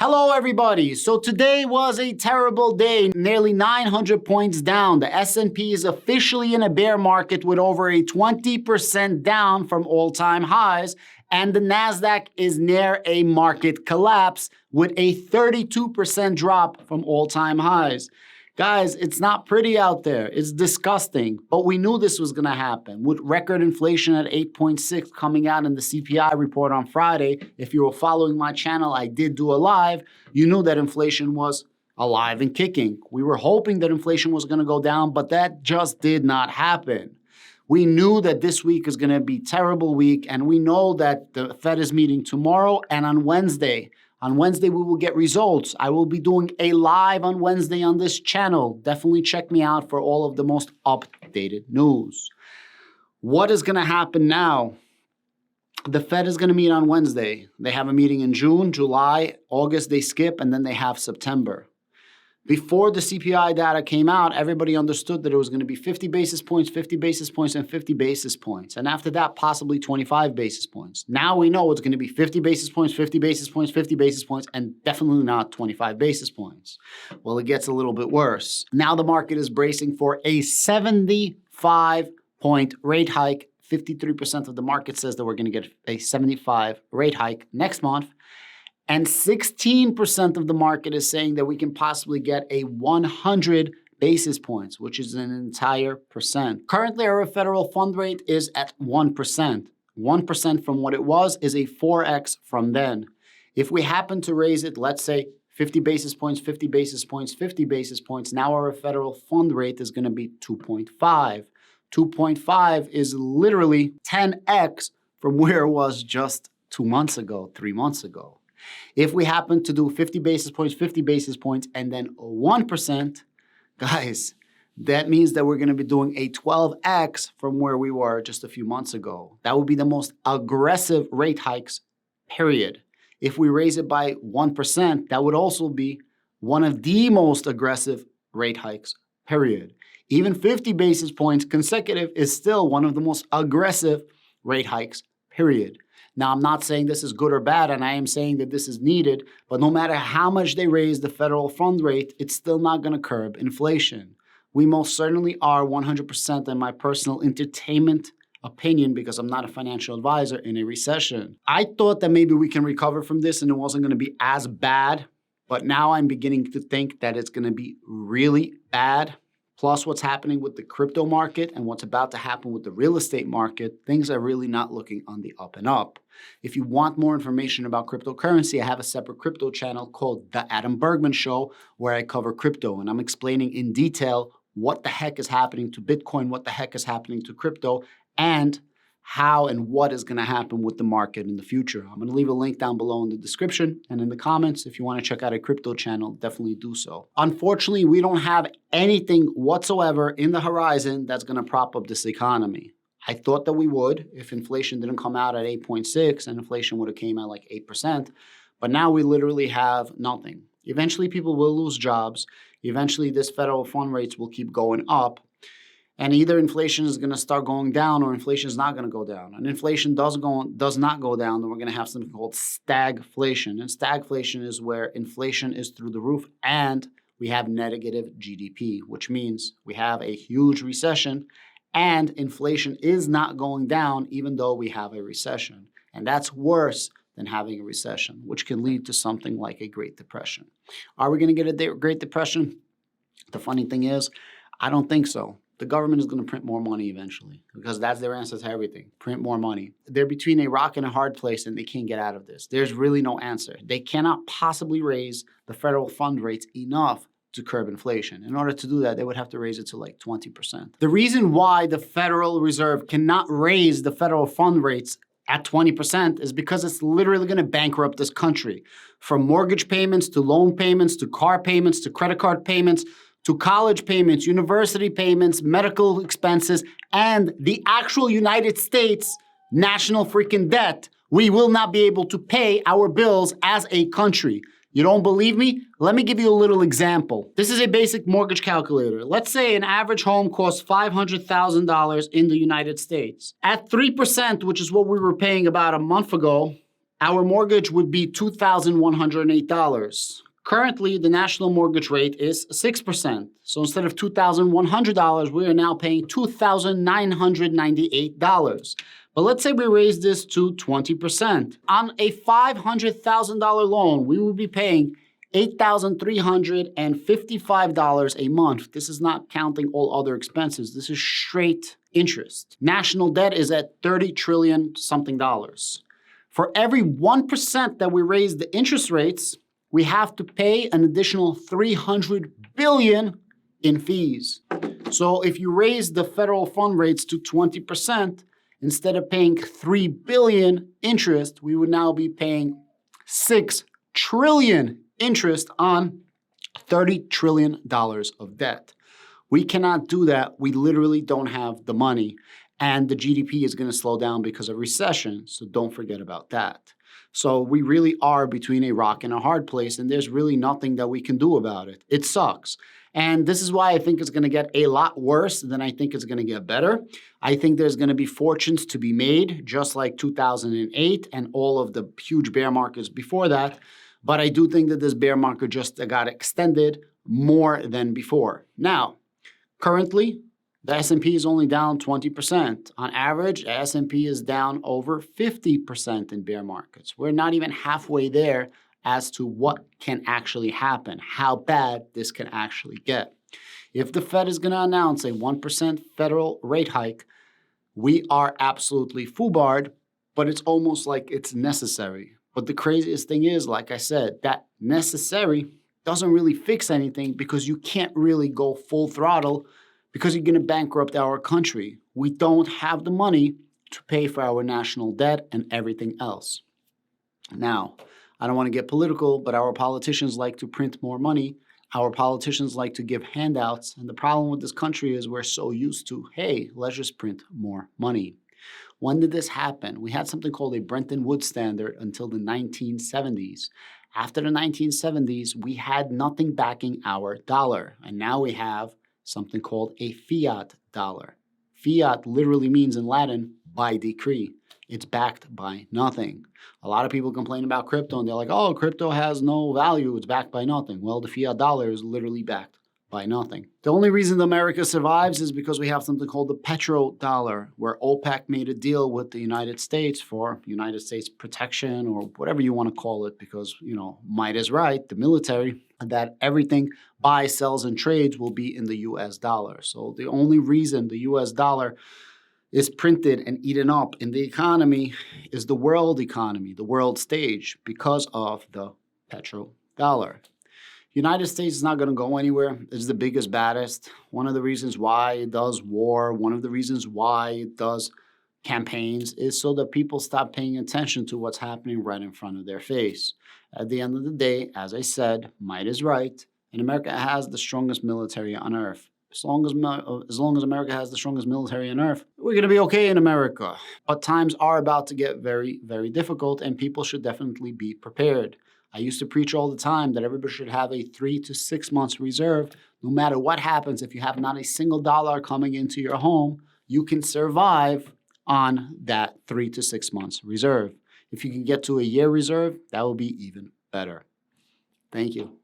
Hello everybody. So today was a terrible day, nearly 900 points down. The S&P is officially in a bear market with over a 20% down from all-time highs, and the Nasdaq is near a market collapse with a 32% drop from all-time highs. Guys, it's not pretty out there. It's disgusting, but we knew this was going to happen. With record inflation at 8.6 coming out in the CPI report on Friday, if you were following my channel, I did do a live, you knew that inflation was alive and kicking. We were hoping that inflation was going to go down, but that just did not happen. We knew that this week is going to be a terrible week, and we know that the Fed is meeting tomorrow and on Wednesday. On Wednesday, we will get results. I will be doing a live on Wednesday on this channel. Definitely check me out for all of the most updated news. What is going to happen now? The Fed is going to meet on Wednesday. They have a meeting in June, July, August, they skip, and then they have September. Before the CPI data came out, everybody understood that it was going to be 50 basis points, 50 basis points, and 50 basis points. And after that, possibly 25 basis points. Now we know it's going to be 50 basis points, 50 basis points, 50 basis points, and definitely not 25 basis points. Well, it gets a little bit worse. Now the market is bracing for a 75-point rate hike. 53% of the market says that we're going to get a 75 rate hike next month. And 16% of the market is saying that we can possibly get a 100 basis points, which is an entire percent. Currently, our federal fund rate is at 1%. 1% from what it was is a 4x from then. If we happen to raise it, let's say 50 basis points, 50 basis points, 50 basis points, now our federal fund rate is going to be 2.5. 2.5 is literally 10x from where it was just 2 months ago, 3 months ago. If we happen to do 50 basis points, 50 basis points, and then 1%, guys, that means that we're going to be doing a 12x from where we were just a few months ago. That would be the most aggressive rate hikes, period. If we raise it by 1%, that would also be one of the most aggressive rate hikes, period. Even 50 basis points consecutive is still one of the most aggressive rate hikes, period. Now, I'm not saying this is good or bad, and I am saying that this is needed, but no matter how much they raise the federal fund rate, it's still not going to curb inflation. We most certainly are 100% in my personal entertainment opinion, because I'm not a financial advisor, in a recession. I thought that maybe we can recover from this and it wasn't going to be as bad, but now I'm beginning to think that it's going to be really bad. Plus what's happening with the crypto market and what's about to happen with the real estate market, things are really not looking on the up and up. If you want more information about cryptocurrency, I have a separate crypto channel called The Adam Bergman Show, where I cover crypto and I'm explaining in detail what the heck is happening to Bitcoin, what the heck is happening to crypto, and how and what is going to happen with the market in the future. I'm going to leave a link down below in the description and in the comments. If you want to check out a crypto channel, definitely do so. Unfortunately, we don't have anything whatsoever in the horizon that's going to prop up this economy. I thought that we would if inflation didn't come out at 8.6 and inflation would have came out like 8%. But now we literally have nothing. Eventually, people will lose jobs. Eventually, this federal fund rates will keep going up. And either inflation is going to start going down or inflation is not going to go down. And inflation does not go down, then we're going to have something called stagflation. And stagflation is where inflation is through the roof and we have negative GDP, which means we have a huge recession and inflation is not going down even though we have a recession. And that's worse than having a recession, which can lead to something like a Great Depression. Are we going to get a Great Depression? The funny thing is, I don't think so. The government is going to print more money eventually because that's their answer to everything. Print more money. They're between a rock and a hard place and they can't get out of this. There's really no answer. They cannot possibly raise the federal fund rates enough to curb inflation. In order to do that, they would have to raise it to like 20%. The reason why the Federal Reserve cannot raise the federal fund rates at 20% is because it's literally going to bankrupt this country. From mortgage payments to loan payments to car payments to credit card payments to college payments, university payments, medical expenses, and the actual United States national freaking debt, we will not be able to pay our bills as a country. You don't believe me? Let me give you a little example. This is a basic mortgage calculator. Let's say an average home costs $500,000 in the United States. At 3%, which is what we were paying about a month ago, our mortgage would be $2,108. Currently, the national mortgage rate is 6%. So instead of $2,100, we are now paying $2,998. But let's say we raise this to 20%. On a $500,000 loan, we would be paying $8,355 a month. This is not counting all other expenses. This is straight interest. National debt is at 30 trillion something dollars. For every 1% that we raise the interest rates, we have to pay an additional 300 billion in fees. So if you raise the federal fund rates to 20%, instead of paying 3 billion interest, we would now be paying 6 trillion interest on $30 trillion of debt. We cannot do that. We literally don't have the money. And the GDP is going to slow down because of recession. So don't forget about that. So we really are between a rock and a hard place, and there's really nothing that we can do about it. It sucks. And this is why I think it's going to get a lot worse than I think it's going to get better. I think there's going to be fortunes to be made, just like 2008 and all of the huge bear markets before that. But I do think that this bear market just got extended more than before. Now, currently, the S&P is only down 20%. On average, the S&P is down over 50% in bear markets. We're not even halfway there as to what can actually happen, how bad this can actually get. If the Fed is going to announce a 1% federal rate hike, we are absolutely foobarred, but it's almost like it's necessary. But the craziest thing is, like I said, that necessary doesn't really fix anything because you can't really go full throttle because you're going to bankrupt our country. We don't have the money to pay for our national debt and everything else. Now, I don't want to get political, but our politicians like to print more money. Our politicians like to give handouts. And the problem with this country is we're so used to, hey, let's just print more money. When did this happen? We had something called a Bretton Woods standard until the 1970s. After the 1970s, we had nothing backing our dollar. And now we have something called a fiat dollar. Fiat literally means in Latin, by decree. It's backed by nothing. A lot of people complain about crypto and they're like, oh, crypto has no value. It's backed by nothing. Well, the fiat dollar is literally backed by nothing. The only reason America survives is because we have something called the petrodollar, where OPEC made a deal with the United States for United States protection or whatever you want to call it, because, might is right, the military, that everything buys, sells, and trades will be in the US dollar. So the only reason the US dollar is printed and eaten up in the economy is the world economy, the world stage, because of the petrodollar. United States is not going to go anywhere. It's the biggest, baddest. One of the reasons why it does war, one of the reasons why it does campaigns is so that people stop paying attention to what's happening right in front of their face. At the end of the day, as I said, might is right, and America has the strongest military on earth. As long as America has the strongest military on earth, we're going to be okay in America. But times are about to get very, very difficult, and people should definitely be prepared. I used to preach all the time that everybody should have a 3 to 6 months reserve. No matter what happens, if you have not a single dollar coming into your home, you can survive on that 3 to 6 months reserve. If you can get to a year reserve, that will be even better. Thank you.